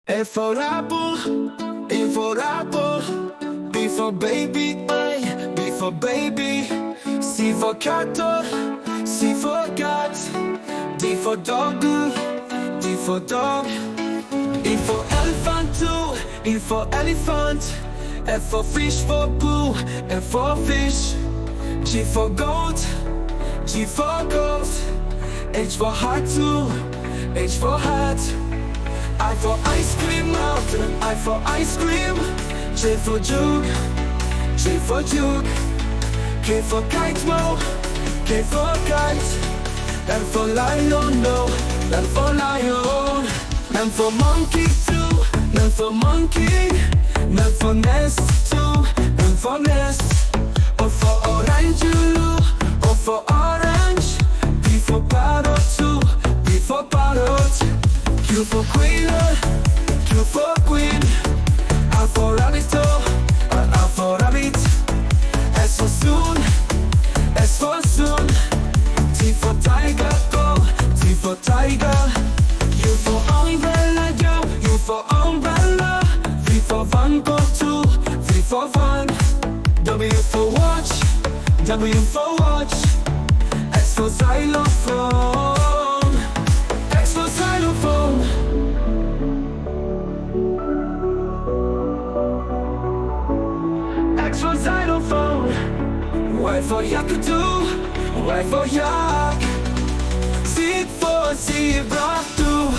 A for apple, A for apple. B for baby, B for baby. C for cattle, C for cat. D for dog, D for dog. E for elephant too, E for elephant. F for fish for boo, F for fish. G for goat, G for goat. H for heart too, H for hat. I for ice cream mountain, I for ice cream. J for juke, J for juke. K for kite mo, K for kite. L for lion, no, L for lion. M for monkey too, N for monkey. N for nest too, N for nest. O for orange, O for orange. P for parrot too, P for parrot. Q for queen, Q for queen. R for rabbit, R for rabbit. S for soon, S for soon. T for tiger, go, T for tiger. U for umbrella, yo, U for umbrella. V for van, go to, V for van. W for watch, W for watch. X for xylophone, X for xylophone. X for xylophone. Y for yakadoo, Y for yak. Z for zebra too.